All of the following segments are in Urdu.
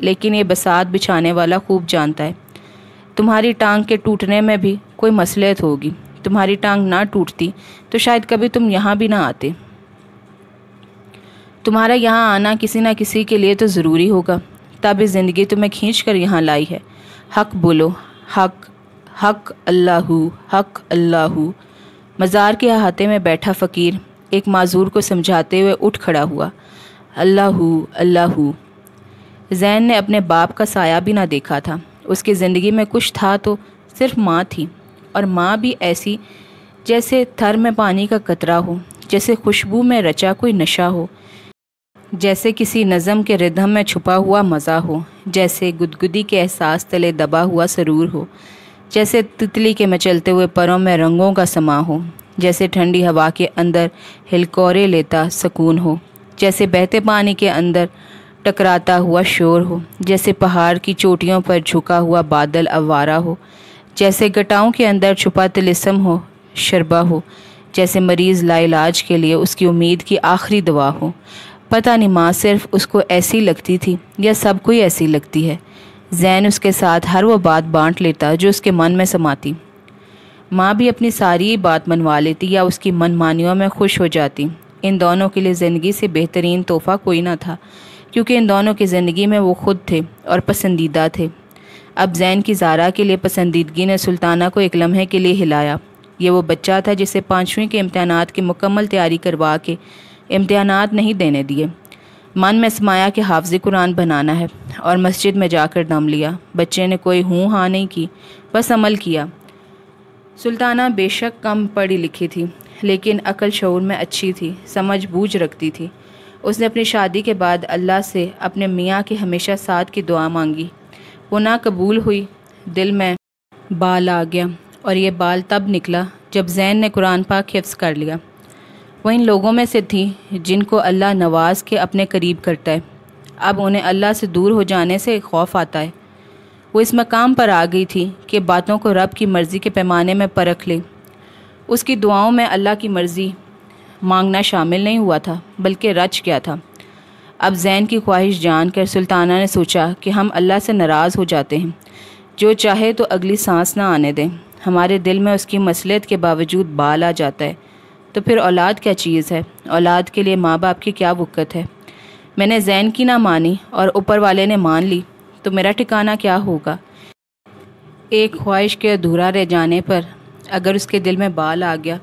لیکن یہ بساط بچھانے والا خوب جانتا ہے تمہاری ٹانگ کے ٹوٹنے میں بھی کوئی مصلحت ہوگی۔ تمہاری ٹانگ نہ ٹوٹتی تو شاید کبھی تم یہاں بھی نہ آتے۔ تمہارا یہاں آنا کسی نہ کسی کے لیے تو ضروری ہوگا، تب اس زندگی تمہیں کھینچ کر یہاں لائی ہے۔ حق بولو، حق، حق اللہ، حق اللہ۔ مزار کے احاطے میں بیٹھا فقیر ایک معذور کو سمجھاتے ہوئے اٹھ کھڑا ہوا۔ اللہ، اللہ۔ زین نے اپنے باپ کا سایہ بھی نہ دیکھا تھا۔ اس کی زندگی میں کچھ تھا تو صرف ماں تھی، اور ماں بھی ایسی جیسے تھر میں پانی کا قطرہ ہو، جیسے خوشبو میں رچا کوئی نشہ ہو، جیسے کسی نظم کے ردھم میں چھپا ہوا مزہ ہو، جیسے گدگدی کے احساس تلے دبا ہوا سرور ہو، جیسے تتلی کے مچلتے ہوئے پروں میں رنگوں کا سما ہو، جیسے ٹھنڈی ہوا کے اندر ہلکورے لیتا سکون ہو، جیسے بہتے پانی کے اندر ٹکراتا ہوا شور ہو، جیسے پہاڑ کی چوٹیوں پر جھکا ہوا بادل آوارہ ہو، جیسے گٹاؤں کے اندر چھپا طلسم ہو، شربہ ہو، جیسے مریض لا علاج کے لیے اس کی امید کی آخری دعا ہو۔ پتہ نہیں ماں صرف اس کو ایسی لگتی تھی یا سب کوئی ایسی لگتی ہے۔ زین اس کے ساتھ ہر وہ بات بانٹ لیتا جو اس کے من میں سماتی۔ ماں بھی اپنی ساری بات منوا لیتی یا اس کی من مانیوں میں خوش ہو جاتی۔ ان دونوں کے لیے زندگی سے بہترین تحفہ کوئی نہ تھا، کیونکہ ان دونوں کی زندگی میں وہ خود تھے اور پسندیدہ تھے۔ اب زین کی زارا کے لیے پسندیدگی نے سلطانہ کو ایک لمحے کے لیے ہلایا۔ یہ وہ بچہ تھا جسے 5ویں کے امتحانات کی مکمل تیاری کروا کے امتحانات نہیں دینے دیے۔ من میں سمایا کہ حافظ قرآن بنانا ہے، اور مسجد میں جا کر دم لیا۔ بچے نے کوئی ہوں ہاں نہیں کی، بس عمل کیا۔ سلطانہ بے شک کم پڑھی لکھی تھی، لیکن عقل شعور میں اچھی تھی، سمجھ بوجھ رکھتی تھی۔ اس نے اپنی شادی کے بعد اللہ سے اپنے میاں کے ہمیشہ ساتھ کی دعا مانگی۔ وہ نہ قبول ہوئی۔ دل میں بال آ گیا، اور یہ بال تب نکلا جب زین نے قرآن پاک حفظ کر لیا۔ وہ ان لوگوں میں سے تھی جن کو اللہ نواز کے اپنے قریب کرتا ہے۔ اب انہیں اللہ سے دور ہو جانے سے خوف آتا ہے۔ وہ اس مقام پر آ گئی تھی کہ باتوں کو رب کی مرضی کے پیمانے میں پرکھ لے۔ اس کی دعاؤں میں اللہ کی مرضی مانگنا شامل نہیں ہوا تھا، بلکہ رچ گیا تھا۔ اب زین کی خواہش جان کر سلطانہ نے سوچا کہ ہم اللہ سے ناراض ہو جاتے ہیں، جو چاہے تو اگلی سانس نہ آنے دیں۔ ہمارے دل میں اس کی مصلحت کے باوجود بال آ جاتا ہے، تو پھر اولاد کیا چیز ہے؟ اولاد کے لیے ماں باپ کی کیا وقت ہے؟ میں نے زین کی نہ مانی اور اوپر والے نے مان لی، تو میرا ٹھکانہ کیا ہوگا؟ ایک خواہش کے ادھورا رہ جانے پر اگر اس کے دل میں بال آ گیا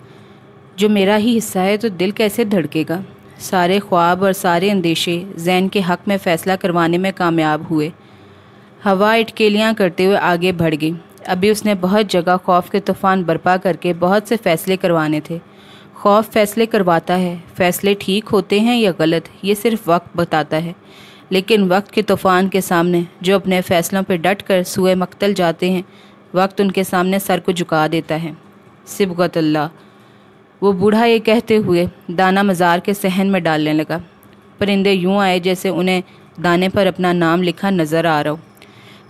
جو میرا ہی حصہ ہے، تو دل کیسے دھڑکے گا؟ سارے خواب اور سارے اندیشے زین کے حق میں فیصلہ کروانے میں کامیاب ہوئے۔ ہوا اٹکیلیاں کرتے ہوئے آگے بڑھ گئی۔ ابھی اس نے بہت جگہ خوف کے طوفان برپا کر کے بہت سے فیصلے کروانے تھے۔ خوف فیصلے کرواتا ہے، فیصلے ٹھیک ہوتے ہیں یا غلط یہ صرف وقت بتاتا ہے، لیکن وقت کے طوفان کے سامنے جو اپنے فیصلوں پہ ڈٹ کر سوئے مقتل جاتے ہیں، وقت ان کے سامنے سر کو جھکا دیتا ہے۔ صبغت اللہ۔ وہ بوڑھا یہ کہتے ہوئے دانہ مزار کے صحن میں ڈالنے لگا۔ پرندے یوں آئے جیسے انہیں دانے پر اپنا نام لکھا نظر آ رہا ہو۔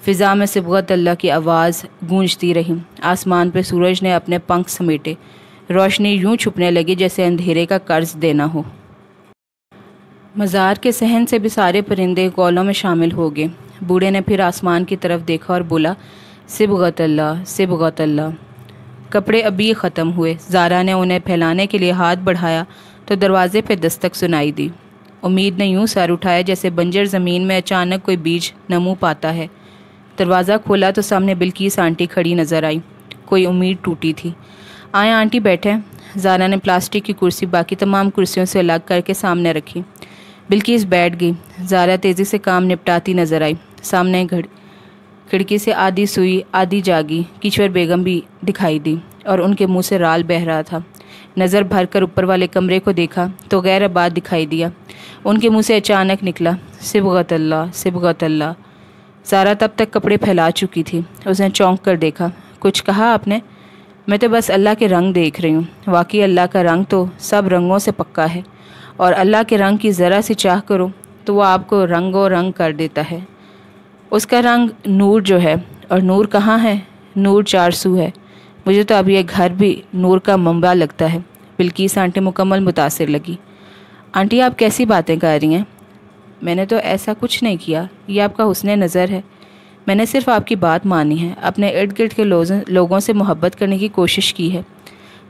فضا میں صبغت اللہ کی آواز گونجتی رہی۔ آسمان پہ سورج نے اپنے پنکھ سمیٹے۔ روشنی یوں چھپنے لگی جیسے اندھیرے کا قرض دینا ہو۔ مزار کے صحن سے بھی سارے پرندے گولوں میں شامل ہو گئے۔ بوڑھے نے پھر آسمان کی طرف دیکھا اور بولا، صبغت اللہ، صبغت اللہ۔ کپڑے ابھی ختم ہوئے۔ زارا نے انہیں پھیلانے کے لیے ہاتھ بڑھایا تو دروازے پہ دستک سنائی دی۔ امید نے یوں سر اٹھایا جیسے بنجر زمین میں اچانک کوئی بیج نمو پاتا ہے۔ دروازہ کھولا تو سامنے بلقیس آنٹی کھڑی نظر آئی۔ کوئی امید ٹوٹی تھی۔ آئیں آنٹی بیٹھیں۔ زارا نے پلاسٹک کی کرسی باقی تمام کرسیوں سے الگ کر کے سامنے رکھی۔ بلقیس بیٹھ گئی۔ زارا تیزی سے کام نپٹاتی نظر آئی۔ سامنے کھڑکی سے آدھی سوئی آدھی جاگی کیچور بیگم بھی دکھائی دی، اور ان کے منہ سے رال بہہ رہا تھا۔ نظر بھر کر اوپر والے کمرے کو دیکھا تو غیر آباد دکھائی دیا۔ ان کے منہ سے اچانک نکلا، صبغت اللہ، صبغت اللہ۔ زارا تب تک کپڑے پھیلا چکی تھی۔ اس نے چونک کر دیکھا۔ کچھ کہا آپ نے؟ میں تو بس اللہ کے رنگ دیکھ رہی ہوں۔ واقعی اللہ کا رنگ تو سب رنگوں سے پکا ہے، اور اللہ کے رنگ کی ذرا سی چاہ کرو تو وہ آپ کو رنگو رنگ کر دیتا ہے۔ اس کا رنگ نور جو ہے، اور نور کہاں ہے؟ نور 400 ہے۔ مجھے تو اب یہ گھر بھی نور کا منبع لگتا ہے۔ بلقیس آنٹی مکمل متاثر لگی۔ آنٹی آپ کیسی باتیں کر رہی ہیں؟ میں نے تو ایسا کچھ نہیں کیا، یہ آپ کا حسن نظر ہے۔ میں نے صرف آپ کی بات مانی ہے، اپنے ارد گرد کے لوگوں سے محبت کرنے کی کوشش کی ہے۔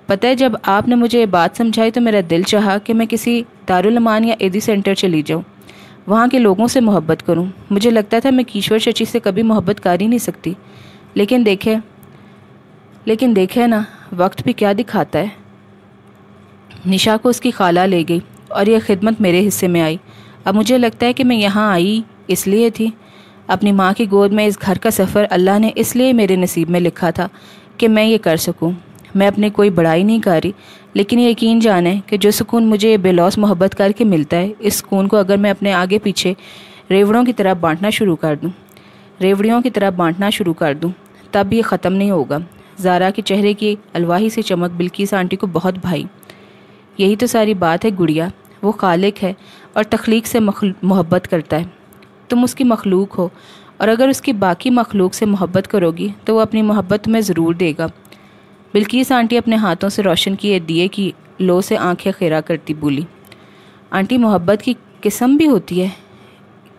پتہ ہے جب آپ نے مجھے یہ بات سمجھائی تو میرا دل چاہا کہ میں کسی دارالامان یا ایدی سینٹر چلی جاؤں، وہاں کے لوگوں سے محبت کروں۔ مجھے لگتا تھا میں کیشور چچی سے کبھی محبت کر ہی نہیں سکتی، لیکن دیکھے نا وقت بھی کیا دکھاتا ہے۔ نشا کو اس کی خالہ لے گئی اور یہ خدمت میرے حصے میں آئی۔ اب مجھے لگتا ہے کہ میں یہاں آئی اس لیے تھی۔ اپنی ماں کی گود میں اس گھر کا سفر اللہ نے اس لیے میرے نصیب میں لکھا تھا کہ میں یہ کر سکوں۔ میں اپنی کوئی بڑائی نہیں کر رہی، لیکن یہ یقین جانیں کہ جو سکون مجھے بے لوث محبت کر کے ملتا ہے، اس سکون کو اگر میں اپنے آگے پیچھے ریوڑیوں کی طرح بانٹنا شروع کر دوں تب یہ ختم نہیں ہوگا۔ زارا کے چہرے کی الواحی سی چمک بلقیس آنٹی کو بہت بھائی۔ یہی تو ساری بات ہے گڑیا، وہ خالق ہے اور تخلیق سے محبت کرتا ہے۔ تم اس کی مخلوق ہو، اور اگر اس کی باقی مخلوق سے محبت کرو گی تو وہ اپنی محبت تمہیں ضرور دے گا۔ بلقیس آنٹی اپنے ہاتھوں سے روشن کیے دیے کی لو سے آنکھیں خیرہ کرتی بولی، آنٹی محبت کی قسم بھی ہوتی ہے؟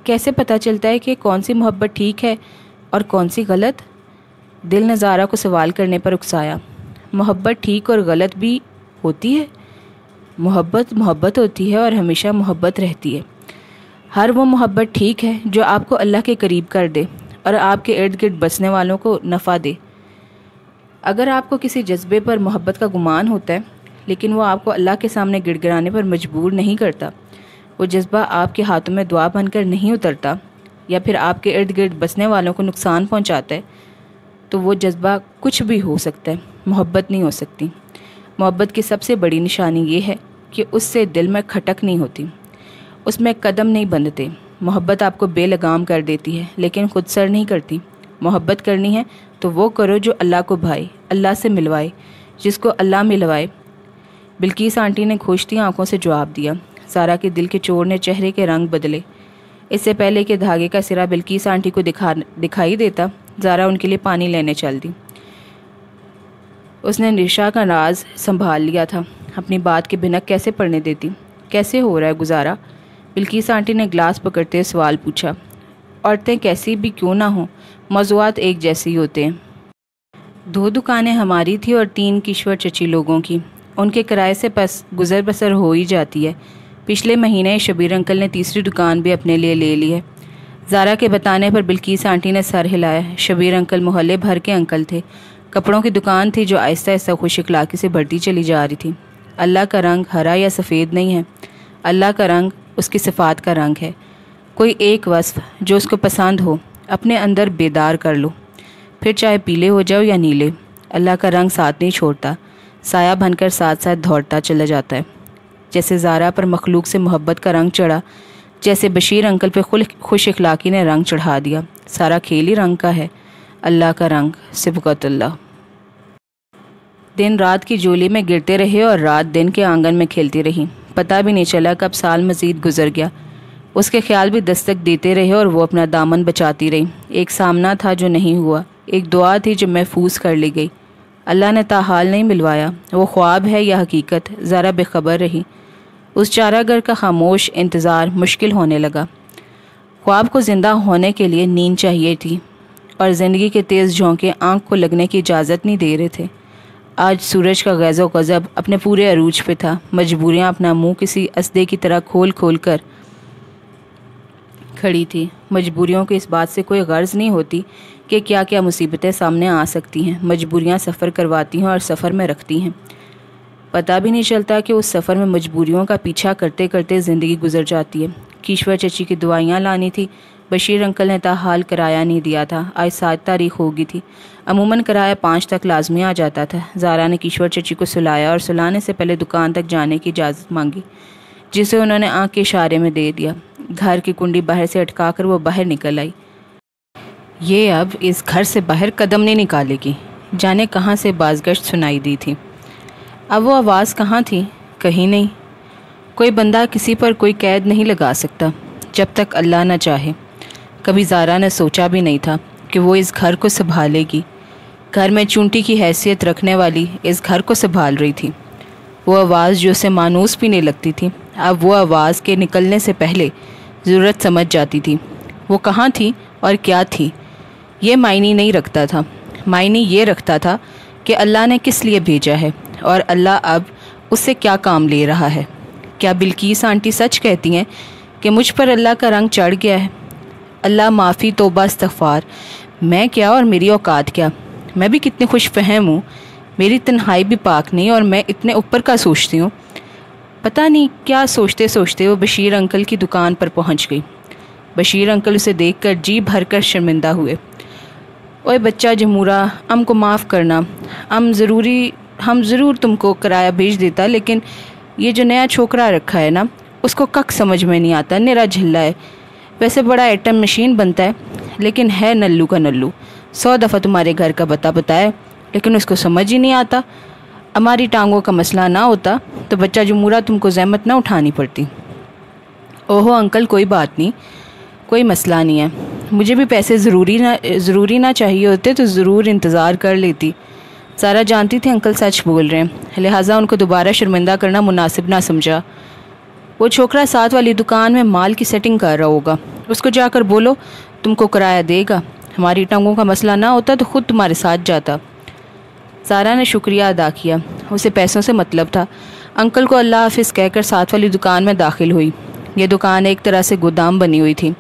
کیسے پتہ چلتا ہے کہ کون سی محبت ٹھیک ہے اور کون سی غلط؟ دل نے زارا کو سوال کرنے پر اکسایا۔ محبت ٹھیک اور غلط بھی ہوتی ہے؟ محبت ہوتی ہے اور ہمیشہ محبت رہتی ہے۔ ہر وہ محبت ٹھیک ہے جو آپ کو اللہ کے قریب کر دے اور آپ کے ارد گرد بسنے والوں کو نفع دے۔ اگر آپ کو کسی جذبے پر محبت کا گمان ہوتا ہے لیکن وہ آپ کو اللہ کے سامنے گڑ گڑانے پر مجبور نہیں کرتا، وہ جذبہ آپ کے ہاتھوں میں دعا بن کر نہیں اترتا، یا پھر آپ کے ارد گرد بسنے والوں کو نقصان پہنچاتا ہے، تو وہ جذبہ کچھ بھی ہو سکتا ہے، محبت نہیں ہو سکتی۔ محبت کی سب سے بڑی نشانی یہ ہے کہ اس سے دل میں کھٹک نہیں ہوتی، اس میں قدم نہیں بندھتے۔ محبت آپ کو بے لگام کر دیتی ہے لیکن خود سر نہیں کرتی۔ محبت کرنی ہے تو وہ کرو جو اللہ کو بھائے، اللہ سے ملوائے، جس کو اللہ ملوائے۔ بلقیس آنٹی نے کھوجتی آنکھوں سے جواب دیا۔ زارا کے دل کے چور نے چہرے کے رنگ بدلے۔ اس سے پہلے کہ دھاگے کا سرا بلقیس آنٹی کو دکھائی دیتا، زارا ان کے لیے پانی لینے چل دی۔ اس نے نشا کا راز سنبھال لیا تھا، اپنی بات کی بھنک کیسے پڑنے دیتی۔ کیسے ہو رہا ہے گزارا؟ بلقیس آنٹی نے گلاس پکڑتے سوال پوچھا۔ عورتیں کیسی بھی کیوں نہ ہوں، موضوعات ایک جیسے ہی ہوتے ہیں۔ 2 دکانیں ہماری تھی اور 3 کیشور چچی لوگوں کی، ان کے کرائے سے گزر بسر ہو ہی جاتی ہے۔ پچھلے مہینے شبیر انکل نے تیسری دکان بھی اپنے لیے لے لی ہے۔ زارا کے بتانے پر بلقیس آنٹی نے سر ہلایا۔ شبیر انکل محلے بھر کے انکل تھے، کپڑوں کی دکان تھی جو آہستہ آہستہ خوش اخلاقی سے بڑھتی چلی جا رہی تھی۔ اللہ کا رنگ ہرا یا سفید نہیں ہے، اللہ کا رنگ اس کی صفات کا رنگ ہے۔ کوئی ایک وصف جو اس کو پسند ہو اپنے اندر بیدار کر لو، پھر چاہے پیلے ہو جاؤ یا نیلے، اللہ کا رنگ ساتھ نہیں چھوڑتا، سایہ بن کر ساتھ ساتھ دوڑتا چلا جاتا ہے۔ جیسے زارا پر مخلوق سے محبت کا رنگ چڑھا، جیسے بشیر انکل پہ خوش اخلاقی نے رنگ چڑھا دیا، سارا کھیل ہی رنگ کا ہے، اللہ کا رنگ، صبغت اللہ۔ دن رات کی جولی میں گرتے رہے اور رات دن کے آنگن میں کھیلتی رہی۔ پتہ بھی نہیں چلا کب سال مزید گزر گیا۔ اس کے خیال بھی دستک دیتے رہے اور وہ اپنا دامن بچاتی رہی۔ ایک سامنا تھا جو نہیں ہوا، ایک دعا تھی جو محفوظ کر لی گئی۔ اللہ نے تاحال نہیں ملوایا، وہ خواب ہے یا حقیقت، ذرا بے خبر رہی۔ اس چارہ گر کا خاموش انتظار مشکل ہونے لگا۔ خواب کو زندہ ہونے کے لیے نیند چاہیے تھی، اور زندگی کے تیز جھونکے آنکھ کو لگنے کی اجازت نہیں دے رہے تھے۔ آج سورج کا غیظ و غضب اپنے پورے عروج پہ تھا۔ مجبوریاں اپنا منہ کسی اسدے کی طرح کھول کھول کر کھڑی تھی۔ مجبوریوں کو اس بات سے کوئی غرض نہیں ہوتی کہ کیا کیا مصیبتیں سامنے آ سکتی ہیں۔ مجبوریاں سفر کرواتی ہیں اور سفر میں رکھتی ہیں۔ پتہ بھی نہیں چلتا کہ اس سفر میں مجبوریوں کا پیچھا کرتے کرتے زندگی گزر جاتی ہے۔ کیشور چچی کی دوائیاں لانی تھی، بشیر انکل نے تاحال کرایہ نہیں دیا تھا۔ آج 7 تاریخ ہوگی تھی، عموماً کرایہ 5 تک لازمی آ جاتا تھا۔ زارا نے کیشور چچی کو سلایا اور سلانے سے پہلے دکان تک جانے کی اجازت مانگی، جسے انہوں نے آنکھ کے اشارے میں دے دیا۔ گھر کی کنڈی باہر سے اٹکا کر وہ باہر نکل آئی۔ یہ اب اس گھر سے باہر قدم نہیں نکالے گی۔ جانے کہاں سے بازگشت سنائی دی تھی۔ اب وہ آواز کہاں تھی؟ کہیں نہیں۔ کوئی بندہ کسی پر کوئی قید نہیں لگا سکتا جب تک اللہ نہ چاہے۔ کبھی زارا نے سوچا بھی نہیں تھا کہ وہ اس گھر کو سنبھالے گی۔ گھر میں چونٹی کی حیثیت رکھنے والی اس گھر کو سنبھال رہی تھی۔ وہ آواز جو اسے مانوس بھی نہیں لگتی تھی، اب وہ آواز کے نکلنے سے پہلے ضرورت سمجھ جاتی تھی۔ وہ کہاں تھی اور کیا تھی یہ معنی نہیں رکھتا تھا، معنی یہ رکھتا تھا کہ اللہ نے کس لیے بھیجا ہے اور اللہ اب اس سے کیا کام لے رہا ہے۔ کیا بلقیس آنٹی سچ کہتی ہیں کہ مجھ پر اللہ کا رنگ چڑھ گیا ہے؟ اللہ معافی، توبہ، استغفار، میں کیا اور میری اوقات کیا؟ میں بھی کتنی خوش فہم ہوں، میری تنہائی بھی پاک نہیں اور میں اتنے اوپر کا سوچتی ہوں۔ پتہ نہیں کیا سوچتے سوچتے وہ بشیر انکل کی دکان پر پہنچ گئی۔ بشیر انکل اسے دیکھ کر جی بھر کر شرمندہ ہوئے۔ اوے بچہ جمورہ، ام کو معاف کرنا، ہم ضرور تم کو کرایہ بھیج دیتا، لیکن یہ جو نیا چھوکرا رکھا ہے نا، اس کو کک سمجھ میں نہیں آتا، نیرا جھلا ہے۔ ویسے بڑا ایٹم مشین بنتا ہے لیکن ہے نلو کا نلو۔ 100 دفعہ تمہارے گھر کا بتایا لیکن اس کو سمجھ ہی نہیں آتا۔ ہماری ٹانگوں کا مسئلہ نہ ہوتا تو بچہ جمورہ تم کو زحمت نہ اٹھانی پڑتی۔ اوہو انکل، کوئی بات نہیں، کوئی مسئلہ نہیں ہے، مجھے بھی پیسے ضروری نہ چاہیے ہوتے تو ضرور انتظار کر لیتی۔ سارا جانتی تھی انکل سچ بول رہے ہیں، لہٰذا ان کو دوبارہ شرمندہ کرنا مناسب نہ سمجھا۔ وہ چھوکرا ساتھ والی دکان میں مال کی سیٹنگ کر رہا ہوگا، اس کو جا کر بولو تم کو کرایہ دے گا، ہماری ٹانگوں کا مسئلہ نہ ہوتا تو خود تمہارے ساتھ جاتا۔ سارا نے شکریہ ادا کیا، اسے پیسوں سے مطلب تھا۔ انکل کو اللہ حافظ کہہ کر ساتھ والی دکان میں داخل ہوئی۔ یہ دکان ایک طرح سے گودام بنی ہوئی تھی،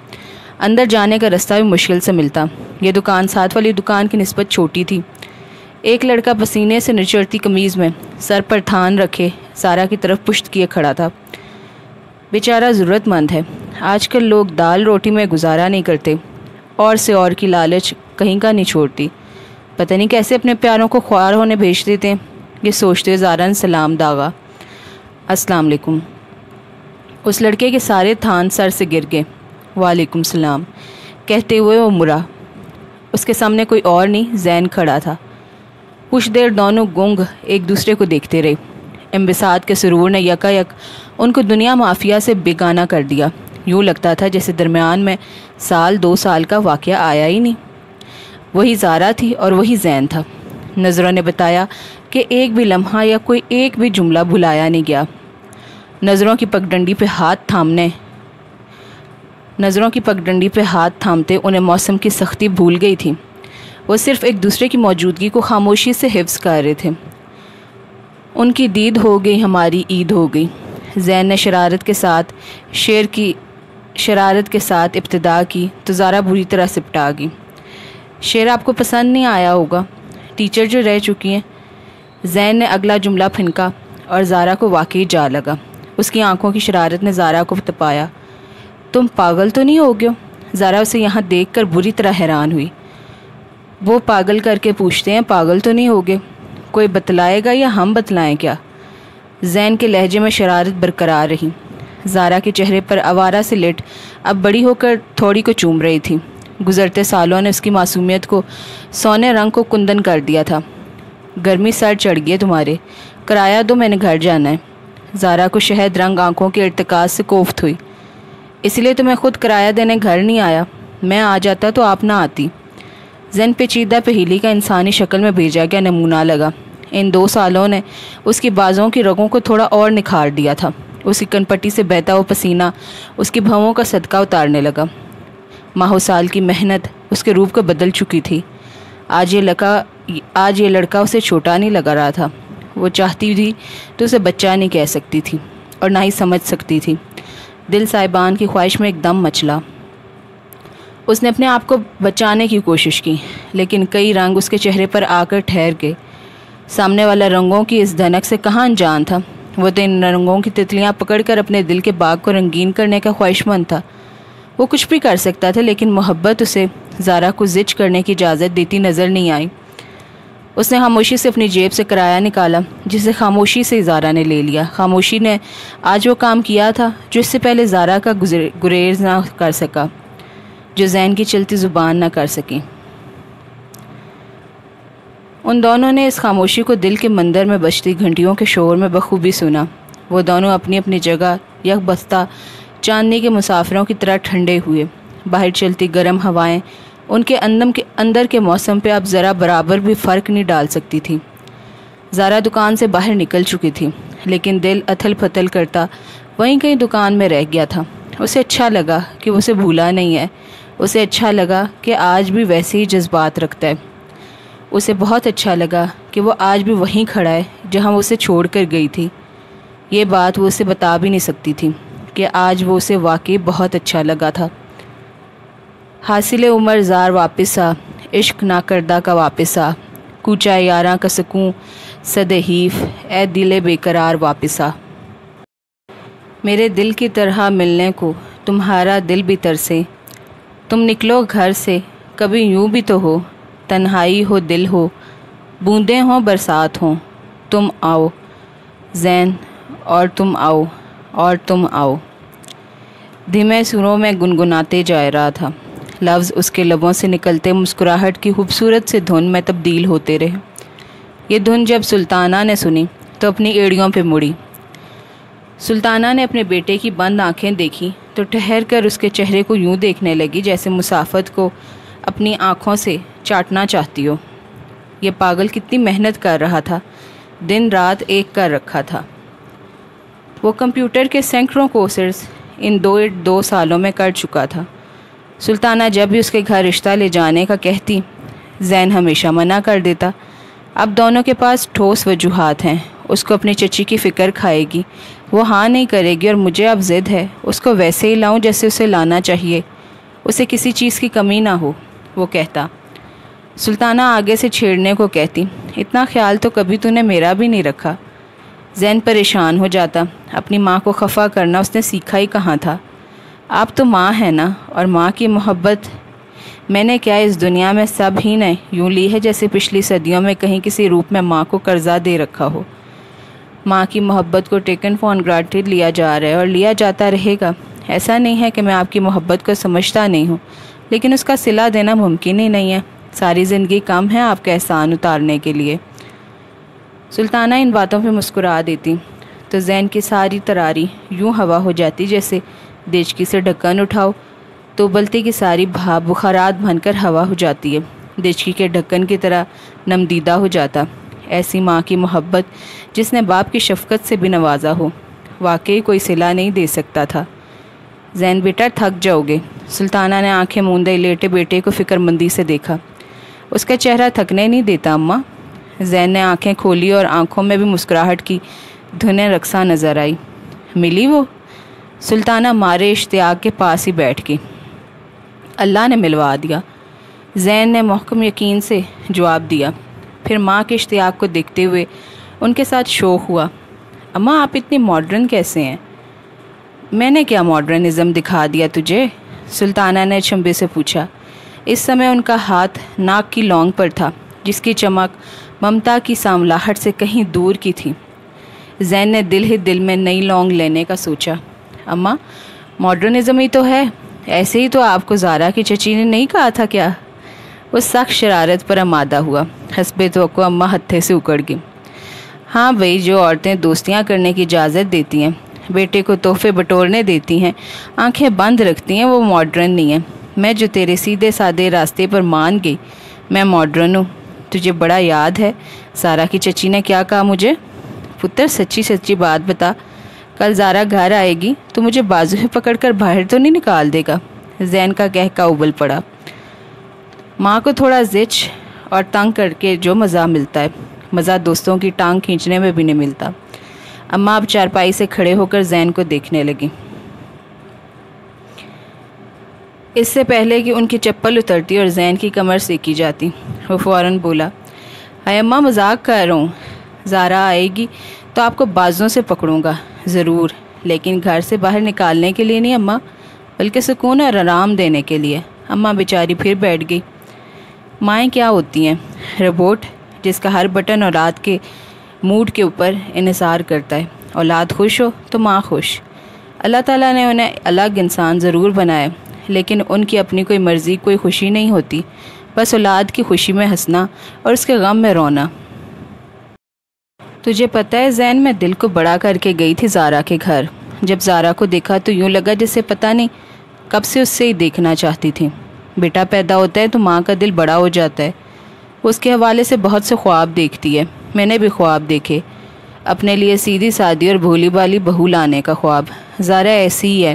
اندر جانے کا رستہ بھی مشکل سے ملتا۔ یہ دکان ساتھ والی دکان کی نسبت چھوٹی تھی۔ ایک لڑکا پسینے سے نچڑتی قمیض میں سر پر تھان رکھے سارا کی طرف پشت کیے کھڑا تھا۔ بیچارہ ضرورت مند ہے، آج کل لوگ دال روٹی میں گزارا نہیں کرتے، اور سے اور کی لالچ کہیں کا نہیں چھوڑتی، پتہ نہیں کیسے اپنے پیاروں کو خوار ہونے بھیج دیتے ہیں۔ یہ سوچتے زارا نے سلام داغا۔ السلام علیکم۔ اس لڑکے کے سارے تھان سر سے گر گئے۔ وعلیکم السلام کہتے ہوئے وہ مرا۔ اس کے سامنے کوئی اور نہیں، زین کھڑا تھا۔ کچھ دیر دونوں گنگ ایک دوسرے کو دیکھتے رہے۔ انبساط کے سرور نے یکا یک ان کو دنیا مافیا سے بیگانہ کر دیا۔ یوں لگتا تھا جیسے درمیان میں 1-2 سال کا واقعہ آیا ہی نہیں۔ وہی زارا تھی اور وہی زین تھا۔ نظروں نے بتایا کہ ایک بھی لمحہ یا کوئی ایک بھی جملہ بھلایا نہیں گیا۔ نظروں کی پگڈنڈی پہ ہاتھ تھامتے انہیں موسم کی سختی بھول گئی تھی۔ وہ صرف ایک دوسرے کی موجودگی کو خاموشی سے حفظ کر رہے تھے۔ ان کی دید ہو گئی، ہماری عید ہو گئی۔ زین نے شرارت کے ساتھ ابتدا کی تو زارا بری طرح سپٹا گئی۔ شعر آپ کو پسند نہیں آیا ہوگا، ٹیچر جو رہ چکی ہیں۔ زین نے اگلا جملہ پھنکا اور زارا کو واقعی جا لگا۔ اس کی آنکھوں کی شرارت نے زارا کو تپایا۔ تم پاگل تو نہیں ہو گئے؟ زارا اسے یہاں دیکھ کر بری طرح حیران ہوئی۔ وہ پاگل کر کے پوچھتے ہیں پاگل تو نہیں ہو گئے؟ کوئی بتلائے گا یا ہم بتلائیں کیا؟ زین کے لہجے میں شرارت برقرار رہی۔ زارا کے چہرے پر آوارہ سے لٹ اب بڑی ہو کر تھوڑی کو چوم رہی تھی۔ گزرتے سالوں نے اس کی معصومیت کو سونے رنگ کو کندن کر دیا تھا۔ گرمی سر چڑھ گئی ہے تمہارے، کرایہ دو، میں نے گھر جانا ہے۔ زارا کو شہد رنگ آنکھوں کے ارتکاز سے کوفت ہوئی۔ اس لیے تو میں خود کرایہ دینے گھر نہیں آیا، میں آ جاتا تو آپ نہ آتی۔ زین پیچیدہ پہیلی کا انسانی شکل میں بھیجا گیا نمونہ لگا۔ ان 2 سالوں نے اس کی بازوں کی رگوں کو تھوڑا اور نکھار دیا تھا۔ اس کی کنپٹی سے بہتا ہوا پسینہ اس کی بھووں کا صدقہ اتارنے لگا۔ ماہو سال کی محنت اس کے روپ کو بدل چکی تھی۔ آج یہ لڑکا اسے چھوٹا نہیں لگا رہا تھا۔ وہ چاہتی تھی تو اسے بچہ نہیں کہہ سکتی تھی اور نہ ہی سمجھ سکتی تھی۔ دل صاحبان کی خواہش میں ایک دم مچلا۔ اس نے اپنے آپ کو بچانے کی کوشش کی، لیکن کئی رنگ اس کے چہرے پر آ کر ٹھہر گئے۔ سامنے والا رنگوں کی اس دھنک سے کہاں انجان تھا۔ وہ تو ان رنگوں کی تتلیاں پکڑ کر اپنے دل کے باغ کو رنگین کرنے کا خواہش مند تھا۔ وہ کچھ بھی کر سکتا تھا، لیکن محبت اسے زارا کو زچ کرنے کی اجازت دیتی نظر نہیں آئی۔ اس نے خاموشی سے اپنی جیب سے کرایہ نکالا، جسے خاموشی سے زارا نے لے لیا۔ خاموشی نے آج وہ کام کیا تھا جو اس سے پہلے زارا کا گریز نہ کر سکا، جو زین کی چلتی زبان نہ کر سکی۔ ان دونوں نے اس خاموشی کو دل کے مندر میں بجتی گھنٹیوں کے شور میں بخوبی سنا۔ وہ دونوں اپنی اپنی جگہ یک بستہ چاندنی کے مسافروں کی طرح ٹھنڈے ہوئے۔ باہر چلتی گرم ہوائیں ان کے اندر کے موسم پہ اب ذرا برابر بھی فرق نہیں ڈال سکتی تھی۔ زارا دکان سے باہر نکل چکی تھی، لیکن دل اتھل پتھل کرتا وہیں کہیں دکان میں رہ گیا تھا۔ اسے اچھا لگا کہ وہ اسے بھولا نہیں ہے، اسے اچھا لگا کہ آج بھی ویسے ہی جذبات رکھتا ہے، اسے بہت اچھا لگا کہ وہ آج بھی وہیں کھڑا ہے جہاں وہ اسے چھوڑ کر گئی تھی۔ یہ بات وہ اسے بتا بھی نہیں سکتی تھی کہ آج وہ اسے واقعی بہت اچھا لگا تھا۔ حاصل عمر زار واپس آ، عشق نہ کردہ کا واپس آ، کوچہ یاراں کا سکون صد حیف، اے دل بے قرار واپس آ۔ میرے دل کی طرح ملنے کو تمہارا دل بھی ترسے، تم نکلو گھر سے کبھی یوں بھی تو ہو، تنہائی ہو دل ہو، بوندیں ہوں برسات ہوں، تم آؤ زین اور تم آؤ اور تم آؤ۔ دھیمے سروں میں گنگناتے جا رہا تھا، لفظ اس کے لبوں سے نکلتے مسکراہٹ کی خوبصورت سے دھن میں تبدیل ہوتے رہے۔ یہ دھن جب سلطانہ نے سنی تو اپنی ایڑیوں پہ مڑی۔ سلطانہ نے اپنے بیٹے کی بند آنکھیں دیکھی تو ٹھہر کر اس کے چہرے کو یوں دیکھنے لگی جیسے مسافت کو اپنی آنکھوں سے چاٹنا چاہتی ہو۔ یہ پاگل کتنی محنت کر رہا تھا، دن رات ایک کر رکھا تھا۔ وہ کمپیوٹر کے سینکڑوں کورسز ان دو سالوں میں کر چکا تھا۔ سلطانہ جب بھی اس کے گھر رشتہ لے جانے کا کہتی، زین ہمیشہ منع کر دیتا۔ اب دونوں کے پاس ٹھوس وجوہات ہیں، اس کو اپنی چچی کی فکر کھائے گی، وہ ہاں نہیں کرے گی، اور مجھے اب ضد ہے اس کو ویسے ہی لاؤں جیسے اسے لانا چاہیے، اسے کسی چیز کی کمی نہ ہو، وہ کہتا۔ سلطانہ آگے سے چھیڑنے کو کہتی، اتنا خیال تو کبھی تو نے میرا بھی نہیں رکھا۔ زین پریشان ہو جاتا، اپنی ماں کو خفا کرنا اس نے سیکھا ہی کہاں تھا۔ آپ تو ماں ہے نا، اور ماں کی محبت میں نے کیا اس دنیا میں سب ہی نے یوں لی ہے جیسے پچھلی صدیوں میں کہیں کسی روپ میں ماں کو قرضہ دے رکھا ہو۔ ماں کی محبت کو ٹیکن فار گرانٹیڈ لیا جا رہا ہے اور لیا جاتا رہے گا۔ ایسا نہیں ہے کہ میں آپ کی محبت کو سمجھتا نہیں ہوں، لیکن اس کا صلہ دینا ممکن ہی نہیں ہے، ساری زندگی کم ہے آپ کا احسان اتارنے کے لیے۔ سلطانہ ان باتوں پہ مسکرا دیتی تو زین کی ساری تراری یوں ہوا ہو جاتی جیسے دیچکی سے ڈھکن اٹھاؤ تو ابلتی کی ساری بھاپ بخارات بن کر ہوا ہو جاتی ہے، دیچکی کے ڈھکن کی طرح نمدیدہ ہو جاتا۔ ایسی ماں کی محبت جس نے باپ کی شفقت سے بھی نوازا ہو، واقعی کوئی صلہ نہیں دے سکتا تھا۔ زین بیٹا تھک جاؤ گے۔ سلطانہ نے آنکھیں موندے لیٹے بیٹے کو فکر مندی سے دیکھا۔ اس کا چہرہ تھکنے نہیں دیتا اماں۔ زین نے آنکھیں کھولی اور آنکھوں میں بھی مسکراہٹ کی دھنیں رقصاں نظر آئی۔ ملی وہ؟ سلطانہ مارے اشتیاق کے پاس ہی بیٹھ گئی۔ اللہ نے ملوا دیا، زین نے محکم یقین سے جواب دیا، پھر ماں کے اشتیاق کو دیکھتے ہوئے ان کے ساتھ شوق ہوا۔ اماں آپ اتنی ماڈرن کیسے ہیں؟ میں نے کیا ماڈرنزم دکھا دیا تجھے؟ سلطانہ نے چنبے سے پوچھا۔ اس سمے ان کا ہاتھ ناک کی لونگ پر تھا جس کی چمک ممتا کی سانولاہٹ سے کہیں دور کی تھی۔ زین نے دل ہی دل میں نئی لونگ لینے کا سوچا۔ اماں ماڈرنزم ہی تو ہے، ایسے ہی تو آپ کو زارا کی چچی نے نہیں کہا تھا کیا؟ وہ سخت شرارت پر آمادہ ہوا۔ حسب توقع اماں ہتھے سے اکڑ گئی۔ ہاں بھائی، جو عورتیں دوستیاں کرنے کی اجازت دیتی ہیں، بیٹے کو تحفے بٹورنے دیتی ہیں، آنکھیں بند رکھتی ہیں، وہ ماڈرن نہیں ہیں۔ میں جو تیرے سیدھے سادے راستے پر مان گئی، میں ماڈرن ہوں۔ تجھے بڑا یاد ہے زارا کی چچی نے کیا کہا مجھے؟ پتر سچی سچی بات بتا، کل زارا گھر آئے گی تو مجھے بازو سے پکڑ کر باہر تو نہیں نکال دے گا؟ زین کا کہکا ابل پڑا۔ ماں کو تھوڑا زچ اور تنگ کر کے جو مزہ ملتا ہے، مزہ دوستوں کی ٹانگ کھینچنے میں بھی نہیں ملتا۔ اماں اب چارپائی سے کھڑے ہو کر زین کو دیکھنے لگی۔ اس سے پہلے کہ ان کی چپل اترتی اور زین کی کمر سیکی جاتی، وہ فوراً بولا، اے اماں مذاق کر رہا ہوں، زارا آئے گی تو آپ کو بازوں سے پکڑوں گا ضرور، لیکن گھر سے باہر نکالنے کے لیے نہیں اماں، بلکہ سکون اور آرام دینے کے لیے۔ اماں بیچاری پھر بیٹھ گئی۔ مائیں کیا ہوتی ہیں؟ روبوٹ جس کا ہر بٹن اولاد کے موڈ کے اوپر انحصار کرتا ہے۔ اولاد خوش ہو تو ماں خوش۔ اللہ تعالیٰ نے انہیں الگ انسان ضرور بنایا، لیکن ان کی اپنی کوئی مرضی، کوئی خوشی نہیں ہوتی، بس اولاد کی خوشی میں ہنسنا اور اس کے غم میں رونا۔ تجھے پتہ ہے زین، میں دل کو بڑا کر کے گئی تھی زارا کے گھر۔ جب زارا کو دیکھا تو یوں لگا جیسے پتہ نہیں کب سے اس سے ہی دیکھنا چاہتی تھی۔ بیٹا پیدا ہوتا ہے تو ماں کا دل بڑا ہو جاتا ہے۔ وہ اس کے حوالے سے بہت سے خواب دیکھتی ہے، میں نے بھی خواب دیکھے، اپنے لیے سیدھی سادی اور بھولی بالی بہو لانے کا خواب۔ زارا ایسی ہی ہے،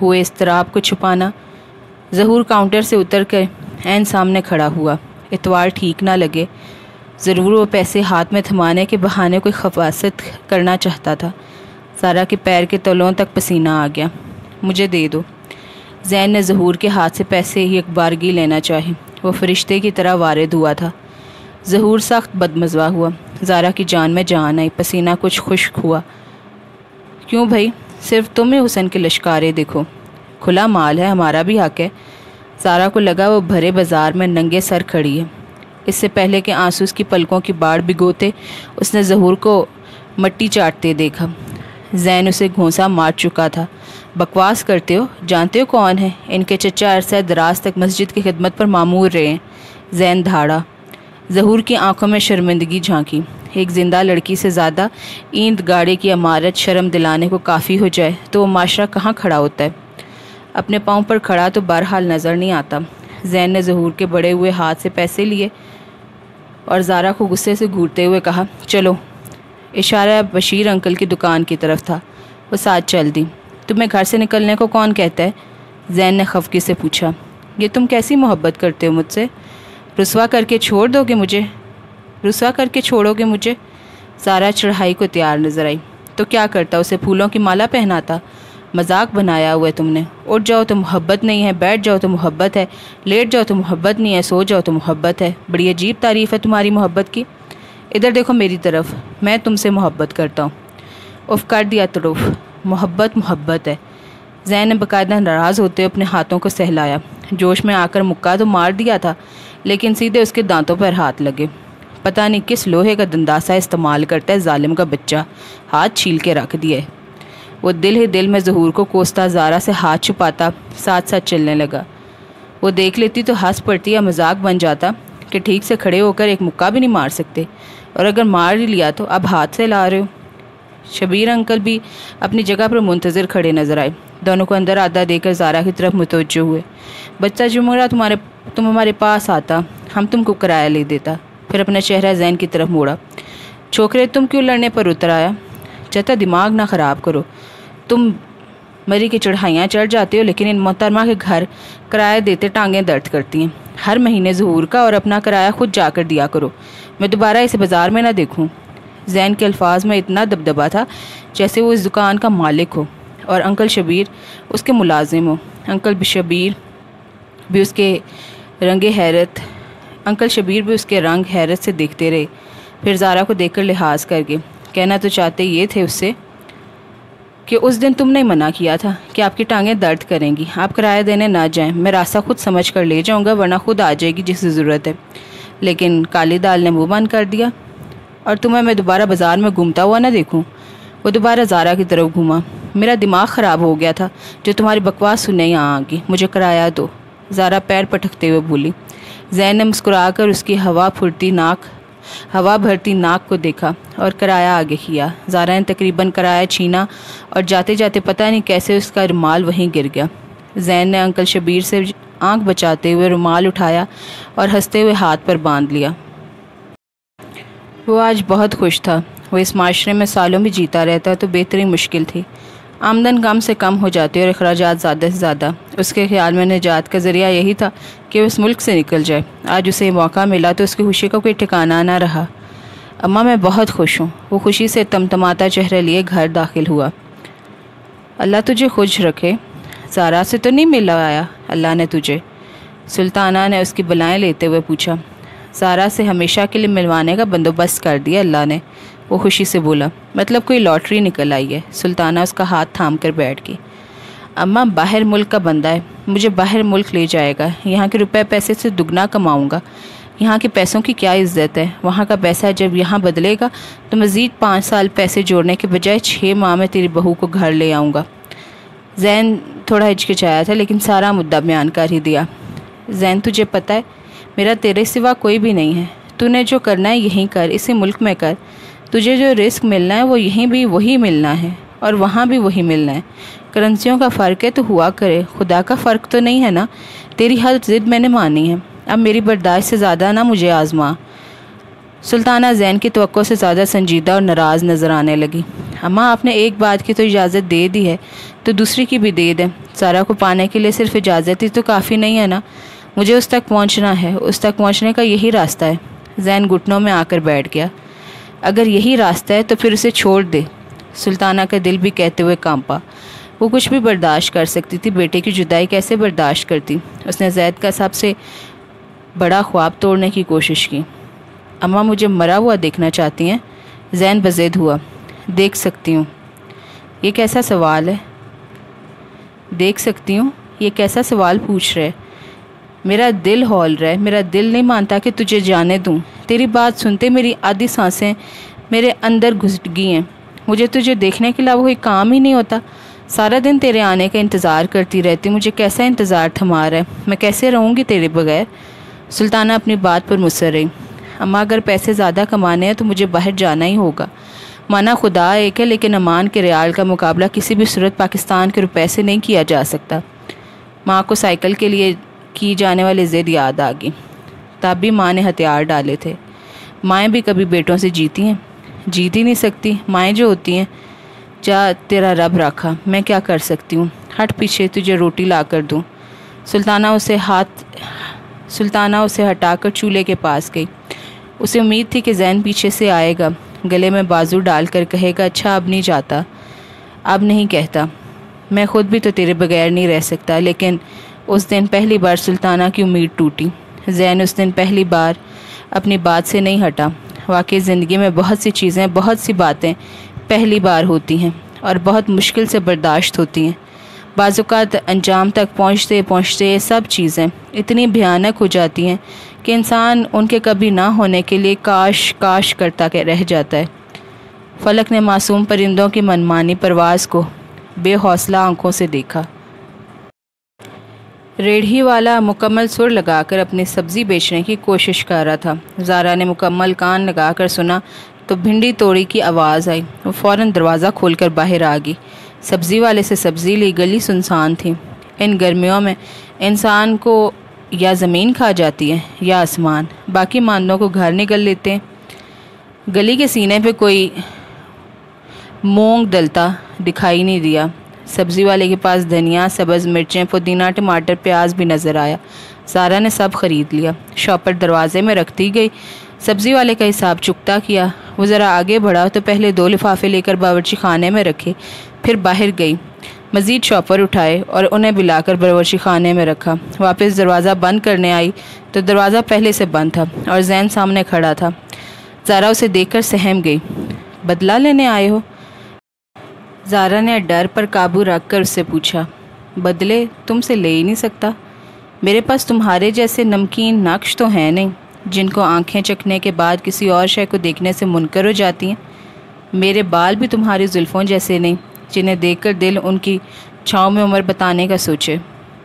ہوئے اضطراب کو چھپانا۔ ظہور کاؤنٹر سے اتر کر عین سامنے کھڑا ہوا۔ اتوار ٹھیک نہ لگے، ضرور وہ پیسے ہاتھ میں تھمانے کے بہانے کوئی خفاست کرنا چاہتا تھا۔ زارا کے پیر کے تلوؤں تک پسینہ آ گیا۔ مجھے دے دو۔ زین نے ظہور کے ہاتھ سے پیسے ہی ایک بارگی لینا چاہے۔ وہ فرشتے کی طرح وارد ہوا تھا۔ ظہور سخت بدمزہ ہوا۔ زارا کی جان میں جان آئی، پسینہ کچھ خشک ہوا۔ کیوں بھائی؟ صرف تم ہی حسن کے لشکارے دیکھو، کھلا مال ہے، ہمارا بھی حق ہے۔ زارا کو لگا وہ بھرے بازار میں ننگے سر کھڑی ہے۔ اس سے پہلے کہ آنسو اس کی پلکوں کی باڑ بھگوتے، اس نے ظہور کو مٹی چاٹتے دیکھا۔ زین اسے گھونسا مار چکا تھا۔ بکواس کرتے ہو؟ جانتے ہو کون ہے؟ ان کے چچا عرصہ دراز تک مسجد کی خدمت پر مامور رہے ہیں۔ زین دھاڑا۔ ظہور کی آنکھوں میں شرمندگی جھانکی۔ ایک زندہ لڑکی سے زیادہ اینٹ گاڑے کی عمارت شرم دلانے کو کافی ہو جائے تو وہ معاشرہ کہاں کھڑا ہوتا ہے؟ اپنے پاؤں پر کھڑا تو بہرحال نظر نہیں آتا۔ زین نے ظہور کے بڑے ہوئے ہاتھ سے پیسے لیے اور زارا کو غصے سے گھورتے ہوئے کہا، چلو۔ اشارہ بشیر انکل کی دکان کی طرف تھا۔ وہ ساتھ چل دی۔ تمہیں گھر سے نکلنے کو کون کہتا ہے؟ زین نے خفگی سے پوچھا۔ یہ تم کیسی محبت کرتے ہو مجھ سے؟ رسوا کر کے چھوڑ دو گے مجھے؟ رسوا کر کے چھوڑو گے مجھے؟ زارا چڑھائی کو تیار نظر آئی۔ تو کیا کرتا؟ اسے پھولوں کی مالا پہناتا؟ مذاق بنایا ہوا ہے تم نے۔ اٹھ جاؤ تو محبت نہیں ہے، بیٹھ جاؤ تو محبت ہے، لیٹ جاؤ تو محبت نہیں ہے، سو جاؤ تو محبت ہے۔ بڑی عجیب تعریف ہے تمہاری محبت کی۔ ادھر دیکھو میری طرف، میں تم سے محبت کرتا ہوں۔ اف کر دیا طرف، محبت محبت ہے۔ زین نے باقاعدہ ناراض ہوتے ہوئے اپنے ہاتھوں کو سہلایا۔ جوش میں آ کر مکہ تو مار دیا تھا، لیکن سیدھے اس کے دانتوں پر ہاتھ لگے۔ پتہ نہیں کس لوہے کا دنداسہ استعمال کرتا ہے ظالم کا بچہ، ہاتھ چھیل کے رکھ دیا ہے۔ وہ دل ہی دل میں ظہور کو کوستا، زارا سے ہاتھ چھپاتا، ساتھ ساتھ چلنے لگا۔ وہ دیکھ لیتی تو ہنس پڑتی یا مذاق بن جاتا کہ ٹھیک سے کھڑے ہو کر ایک مکہ بھی نہیں مار سکتے، اور اگر مار ہی لیا تو اب ہاتھ سے لا رہے ہو۔ شبیر انکل بھی اپنی جگہ پر منتظر کھڑے نظر آئے۔ دونوں کو اندر آدھا دے کر زارا کی طرف متوجہ ہوئے۔ بچہ جمعرہ تم ہمارے پاس آتا، ہم تم کو کرایہ لے دیتا۔ پھر اپنا چہرہ زین کی طرف موڑا۔ چھوکرے تم کیوں لڑنے پر اتر آیا؟ چتا دماغ نہ خراب کرو۔ تم مری کی چڑھائیاں چڑھ جاتے ہو، لیکن ان محترمہ کے گھر کرایہ دیتے ٹانگیں درد کرتی ہیں۔ ہر مہینے ظہور کا اور اپنا کرایہ خود جا کر دیا کرو، میں دوبارہ اسے بازار میں نہ دیکھوں۔ زین کے الفاظ میں اتنا دبدبا تھا جیسے وہ اس دکان کا مالک ہو اور انکل شبیر اس کے ملازم ہو۔ انکل شبیر بھی اس کے رنگ حیرت سے دیکھتے رہے، پھر زارا کو دیکھ کر لحاظ کر کے کہنا تو چاہتے یہ تھے اس سے کہ اس دن تم نے منع کیا تھا کہ آپ کی ٹانگیں درد کریں گی، آپ کرایہ دینے نہ جائیں، میں راستہ خود سمجھ کر لے جاؤں گا، ورنہ خود آ جائے گی جسے ضرورت ہے۔ لیکن کالی دال نے منہ بند کر دیا۔ اور تمہیں میں دوبارہ بازار میں گھومتا ہوا نہ دیکھوں۔ وہ دوبارہ زارا کی طرف گھوما۔ میرا دماغ خراب ہو گیا تھا جو تمہاری بکواس سننے یہاں آگی، مجھے کرایہ دو۔ زارا پیر پٹکتے ہوئے بولی۔ زین نے مسکرا کر اس کی ہوا بھرتی ناک کو دیکھا اور کرایہ آگے کیا۔ زارا نے تقریباً کرایہ چھینا اور جاتے جاتے پتہ نہیں کیسے اس کا رومال وہیں گر گیا۔ زین نے انکل شبیر سے آنکھ بچاتے ہوئے رومال اٹھایا اور ہنستے ہوئے ہاتھ پر باندھ لیا۔ وہ آج بہت خوش تھا۔ وہ اس معاشرے میں سالوں بھی جیتا رہتا تو بہتری مشکل تھی۔ آمدن کم سے کم ہو جاتی اور اخراجات زیادہ سے زیادہ۔ اس کے خیال میں نجات کا ذریعہ یہی تھا کہ وہ اس ملک سے نکل جائے۔ آج اسے موقع ملا تو اس کی خوشی کا کوئی ٹھکانہ نہ رہا۔ اماں میں بہت خوش ہوں۔ وہ خوشی سے تمتماتا چہرہ لیے گھر داخل ہوا۔ اللہ تجھے خوش رکھے۔ زارا سے تو نہیں ملایا اللہ نے تجھے؟ سلطانہ نے اس کی بلائیں لیتے ہوئے پوچھا۔ زارا سے ہمیشہ کے لیے ملوانے کا بندوبست کر دیا اللہ نے، وہ خوشی سے بولا۔ مطلب کوئی لاٹری نکل آئی ہے؟ سلطانہ اس کا ہاتھ تھام کر بیٹھ گئی۔ اماں باہر ملک کا بندہ ہے، مجھے باہر ملک لے جائے گا، یہاں کے روپے پیسے سے دگنا کماؤں گا۔ یہاں کے پیسوں کی کیا عزت ہے، وہاں کا پیسہ جب یہاں بدلے گا تو مزید 5 سال پیسے جوڑنے کے بجائے 6 ماہ میں تیری بہو کو گھر لے آؤں گا۔ زین تھوڑا ہچکچایا تھا لیکن سارا مدعا بیان کر ہی دیا۔ زین تجھے پتہ ہے میرا تیرے سوا کوئی بھی نہیں ہے، تو نے جو کرنا ہے یہیں کر، اسی ملک میں کر۔ تجھے جو رزق ملنا ہے وہ یہیں بھی وہی ملنا ہے اور وہاں بھی وہی ملنا ہے۔ کرنسیوں کا فرق ہے تو ہوا کرے، خدا کا فرق تو نہیں ہے نا۔ تیری ہر ضد میں نے مانی ہے، اب میری برداشت سے زیادہ نہ مجھے آزما۔ سلطانہ زین کی توقع سے زیادہ سنجیدہ اور ناراض نظر آنے لگی۔ اماں آپ نے ایک بات کی تو اجازت دے دی ہے تو دوسری کی بھی دے دیں۔ زارا کو پانے کے لیے صرف اجازت ہی تو کافی نہیں ہے نا، مجھے اس تک پہنچنا ہے، اس تک پہنچنے کا یہی راستہ ہے۔ زین گھٹنوں میں آ کر بیٹھ گیا۔ اگر یہی راستہ ہے تو پھر اسے چھوڑ دے۔ سلطانہ کا دل بھی کہتے ہوئے کانپا۔ وہ کچھ بھی برداشت کر سکتی تھی، بیٹے کی جدائی کیسے برداشت کرتی؟ اس نے زید کا سب سے بڑا خواب توڑنے کی کوشش کی۔ اماں مجھے مرا ہوا دیکھنا چاہتی ہیں؟ زین بضد ہوا۔ دیکھ سکتی ہوں۔ یہ کیسا سوال ہے؟ دیکھ سکتی ہوں؟ یہ کیسا سوال پوچھ رہے؟ میرا دل ہول رہا ہے، میرا دل نہیں مانتا کہ تجھے جانے دوں۔ تیری بات سنتے میری آدھی سانسیں میرے اندر گھس گئی ہیں۔ مجھے تجھے دیکھنے کے علاوہ کوئی کام ہی نہیں ہوتا۔ سارا دن تیرے آنے کا انتظار کرتی رہتی، مجھے کیسا انتظار تھما رہا ہے؟ میں کیسے رہوں گی تیرے بغیر؟ سلطانہ اپنی بات پر مصر رہی۔ اماں اگر پیسے زیادہ کمانے ہیں تو مجھے باہر جانا ہی ہوگا۔ مانا خدا ایک ہے، لیکن امان کے ریال کا مقابلہ کسی بھی صورت پاکستان کے روپے سے نہیں کیا جا سکتا۔ ماں کو سائیکل کے لیے کی جانے والی ضد یاد آ گئی۔ تب بھی ماں نے ہتھیار ڈالے تھے۔ مائیں بھی کبھی بیٹوں سے جیتی ہیں؟ جیت ہی نہیں سکتی۔ مائیں جو ہوتی ہیں، جا تیرا رب رکھا، میں کیا کر سکتی ہوں؟ ہٹ پیچھے، تجھے روٹی لا کر دوں۔ سلطانہ اسے ہٹا کر چولہے کے پاس گئی۔ اسے امید تھی کہ زین پیچھے سے آئے گا، گلے میں بازو ڈال کر کہے گا اچھا اب نہیں جاتا۔ اب نہیں کہتا، میں خود بھی تو تیرے بغیر نہیں رہ سکتا۔ لیکن اس دن پہلی بار سلطانہ کی امید ٹوٹی۔ زین اس دن پہلی بار اپنی بات سے نہیں ہٹا۔ واقعی زندگی میں بہت سی چیزیں، بہت سی باتیں پہلی بار ہوتی ہیں اور بہت مشکل سے برداشت ہوتی ہیں۔ بعض اوقات انجام تک پہنچتے پہنچتے یہ سب چیزیں اتنی بھیانک ہو جاتی ہیں کہ انسان ان کے کبھی نہ ہونے کے لیے کاش کاش کرتا کہ رہ جاتا ہے۔ فلک نے معصوم پرندوں کی منمانی پرواز کو بے حوصلہ آنکھوں سے دیکھا۔ ریڑھی والا مکمل سر لگا کر اپنی سبزی بیچنے کی کوشش کر رہا تھا۔ زارا نے مکمل کان لگا کر سنا تو بھنڈی توڑی کی آواز آئی۔ وہ فوراً دروازہ کھول کر باہر آ گئی۔ سبزی والے سے سبزی لی، گلی سنسان تھی۔ ان گرمیوں میں انسان کو یا زمین کھا جاتی ہے یا آسمان، باقی ماندوں کو گھر نگل لیتے ہیں۔ گلی کے سینے پہ کوئی مونگ دلتا دکھائی نہیں دیا۔ سبزی والے کے پاس دھنیا، سبز مرچیں، پودینہ، ٹماٹر، پیاز بھی نظر آیا۔ زارا نے سب خرید لیا۔ شاپر دروازے میں رکھتی گئی، سبزی والے کا حساب چکتا کیا۔ وہ ذرا آگے بڑھا تو پہلے 2 لفافے لے کر باورچی خانے میں رکھے، پھر باہر گئی، مزید شاپر اٹھائے اور انہیں بھی لا کر باورچی خانے میں رکھا۔ واپس دروازہ بند کرنے آئی تو دروازہ پہلے سے بند تھا اور زین سامنے کھڑا تھا۔ زارا اسے دیکھ کر سہم گئی۔ بدلہ لینے آئے ہو؟ زارا نے ڈر پر قابو رکھ کر اس سے پوچھا۔ بدلے تم سے لے ہی نہیں سکتا، میرے پاس تمہارے جیسے نمکین نقش تو ہیں نہیں جن کو آنکھیں چکھنے کے بعد کسی اور شے کو دیکھنے سے منکر ہو جاتی ہیں۔ میرے بال بھی تمہاری زلفوں جیسے نہیں جنہیں دیکھ کر دل ان کی چھاؤں میں عمر بتانے کا سوچے۔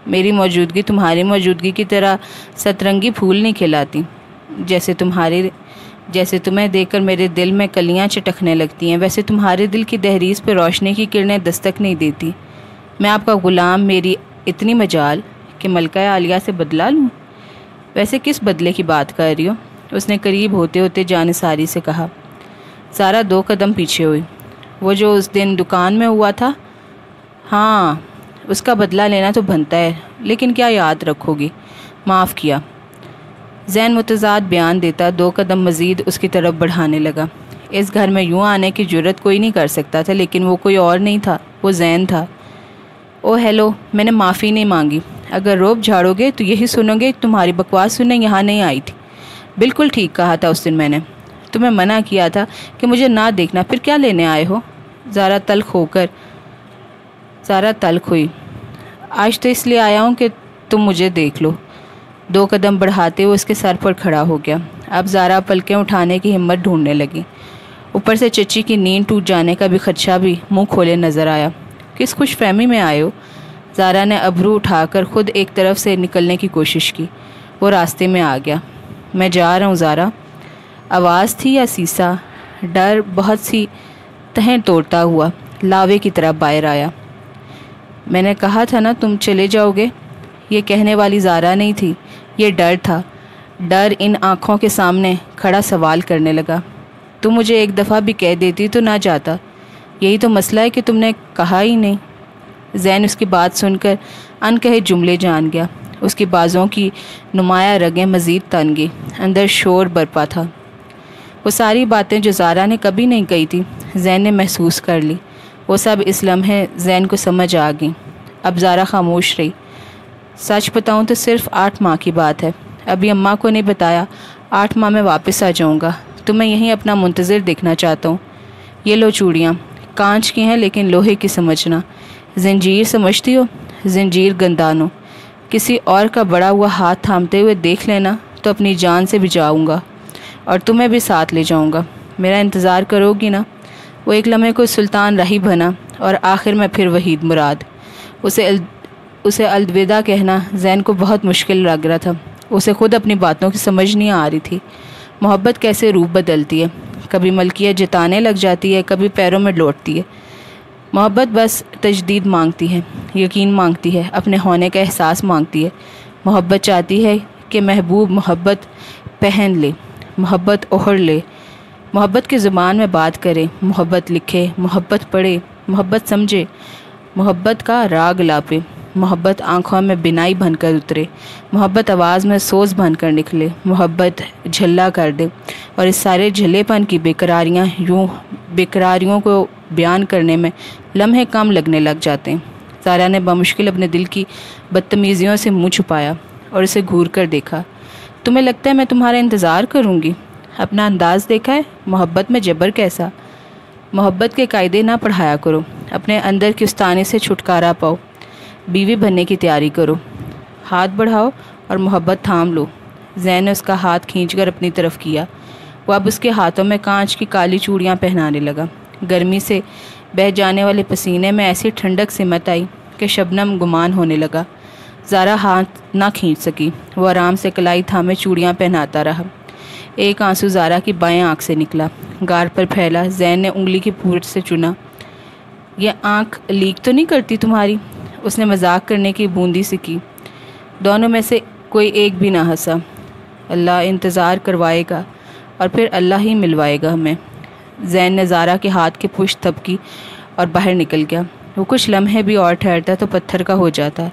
میری موجودگی تمہاری موجودگی کی طرح سترنگی پھول نہیں کھلاتی، جیسے تمہیں دیکھ کر میرے دل میں کلیاں چٹکنے لگتی ہیں، ویسے تمہارے دل کی دہلیز پہ روشنی کی کرنیں دستک نہیں دیتی۔ میں آپ کا غلام، میری اتنی مجال کہ ملکہ عالیہ سے بدلہ لوں؟ ویسے کس بدلے کی بات کر رہی ہو؟ اس نے قریب ہوتے ہوتے جانثاری سے کہا۔ زارا 2 قدم پیچھے ہوئی۔ وہ جو اس دن دکان میں ہوا تھا؟ ہاں، اس کا بدلہ لینا تو بنتا ہے، لیکن کیا یاد رکھو گی؟ معاف کیا۔ زین متضاد بیان دیتا 2 قدم مزید اس کی طرف بڑھانے لگا۔ اس گھر میں یوں آنے کی جرت کوئی نہیں کر سکتا تھا، لیکن وہ کوئی اور نہیں تھا، وہ زین تھا۔ او ہیلو، میں نے معافی نہیں مانگی۔ اگر روب جھاڑو گے تو یہی سنو گے تمہاری بکواس سننے یہاں نہیں آئی تھی۔ بالکل ٹھیک کہا تھا اس دن میں نے، تمہیں منع کیا تھا کہ مجھے نہ دیکھنا، پھر کیا لینے آئے ہو؟ زارا تلخ ہوئی۔ آج تو اس لیے آیا ہوں کہ تم مجھے دیکھ لو۔ 2 قدم بڑھاتے ہوئے اس کے سر پر کھڑا ہو گیا۔ اب زارا پلکیں اٹھانے کی ہمت ڈھونڈنے لگی۔ اوپر سے چچی کی نیند ٹوٹ جانے کا بھی خدشہ بھی منہ کھولے نظر آیا۔ کس خوش فہمی میں آئے ہو؟ زارا نے ابرو اٹھا کر خود ایک طرف سے نکلنے کی کوشش کی۔ وہ راستے میں آ گیا۔ میں جا رہا ہوں زارا۔ آواز تھی یا سیسا؟ ڈر بہت سی تہیں توڑتا ہوا لاوے کی طرح باہر آیا۔ میں نے کہا تھا نا تم چلے جاؤ گے۔ یہ کہنے والی زارا نہیں تھی، یہ ڈر تھا۔ ڈر ان آنکھوں کے سامنے کھڑا سوال کرنے لگا، تم مجھے ایک دفعہ بھی کہہ دیتی تو نہ جاتا، یہی تو مسئلہ ہے کہ تم نے کہا ہی نہیں۔ زین اس کی بات سن کر ان کہے جملے جان گیا۔ اس کی بازوں کی نمایاں رگیں مزید تن گئی، اندر شور برپا تھا۔ وہ ساری باتیں جو زارا نے کبھی نہیں کہی تھی زین نے محسوس کر لی، وہ سب اس لمحے زین کو سمجھ آ گئیں۔ اب زارا خاموش رہی۔ سچ بتاؤں تو صرف 8 ماہ کی بات ہے، ابھی اماں کو نہیں بتایا، 8 ماہ میں واپس آ جاؤں گا، تو میں یہیں اپنا منتظر دیکھنا چاہتا ہوں۔ یہ لو چوڑیاں، کانچ کی ہیں لیکن لوہے کی سمجھنا۔ زنجیر سمجھتی ہو؟ زنجیر گندانو، کسی اور کا بڑا ہوا ہاتھ تھامتے ہوئے دیکھ لینا تو اپنی جان سے بھی جاؤں گا اور تمہیں بھی ساتھ لے جاؤں گا۔ میرا انتظار کرو گی نا؟ وہ ایک لمحے کو سلطان راہی بنا اور آخر میں پھر وحید مراد۔ اسے الوداع کہنا زین کو بہت مشکل لگ رہا تھا۔ اسے خود اپنی باتوں کی سمجھ نہیں آ رہی تھی۔ محبت کیسے روپ بدلتی ہے، کبھی ملکیت جتانے لگ جاتی ہے، کبھی پیروں میں لوٹتی ہے۔ محبت بس تجدید مانگتی ہے، یقین مانگتی ہے، اپنے ہونے کا احساس مانگتی ہے۔ محبت چاہتی ہے کہ محبوب محبت پہن لے، محبت اوڑھ لے، محبت کی زبان میں بات کرے، محبت لکھے، محبت پڑھے، محبت سمجھے، محبت کا راگ لاپے، محبت آنکھوں میں بینائی بن کر اترے، محبت آواز میں سوز بن کر نکلے، محبت جھلا کر دے، اور اس سارے جھلے پن کی بےقراریوں کو بیان کرنے میں لمحے کم لگنے لگ جاتے ہیں۔ زارا نے بمشکل اپنے دل کی بدتمیزیوں سے منہ چھپایا اور اسے گھور کر دیکھا۔ تمہیں لگتا ہے میں تمہارا انتظار کروں گی؟ اپنا انداز دیکھا ہے؟ محبت میں جبر کیسا؟ محبت کے قاعدے نہ پڑھایا کرو، اپنے اندر کی استانی سے چھٹکارا پاؤ، بیوی بننے کی تیاری کرو۔ ہاتھ بڑھاؤ اور محبت تھام لو۔ زین نے اس کا ہاتھ کھینچ کر اپنی طرف کیا۔ وہ اب اس کے ہاتھوں میں کانچ کی کالی چوڑیاں پہنانے لگا۔ گرمی سے بہہ جانے والے پسینے میں ایسی ٹھنڈک سمت آئی کہ شبنم گمان ہونے لگا۔ زارا ہاتھ نہ کھینچ سکی، وہ آرام سے کلائی تھامے چوڑیاں پہناتا رہا۔ ایک آنسو زارا کی بائیں آنکھ سے نکلا، گار پر پھیلا۔ زین نے انگلی کی پھوٹ سے چنا۔ یہ آنکھ لیک تو نہیں کرتی تمہاری؟ اس نے مذاق کرنے کی بوندی سے کی۔ دونوں میں سے کوئی ایک بھی نہ ہنسا۔ اللہ انتظار کروائے گا اور پھر اللہ ہی ملوائے گا ہمیں۔ زین نے زارا کے ہاتھ کی پشت تھپکی اور باہر نکل گیا۔ وہ کچھ لمحے بھی اور ٹھہرتا تو پتھر کا ہو جاتا۔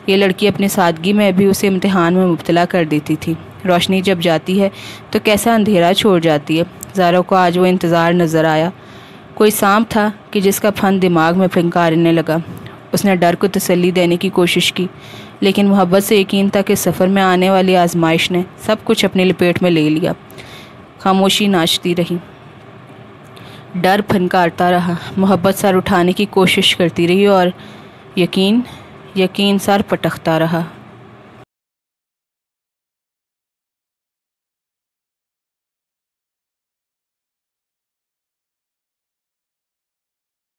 یہ لڑکی اپنی سادگی میں بھی اسے امتحان میں مبتلا کر دیتی تھی۔ روشنی جب جاتی ہے تو کیسا اندھیرا چھوڑ جاتی ہے۔ زارا کو آج وہ انتظار نظر آیا۔ کوئی سانپ تھا کہ جس کا پھن دماغ میں پھنکارنے لگا۔ اس نے ڈر کو تسلی دینے کی کوشش کی، لیکن محبت سے یقین تھا کہ سفر میں آنے والی آزمائش نے سب کچھ اپنی لپیٹ میں لے لیا۔ خاموشی ناچتی رہی، ڈر پھنکارتا رہا، محبت سر اٹھانے کی کوشش کرتی رہی اور یقین سر پٹکتا رہا۔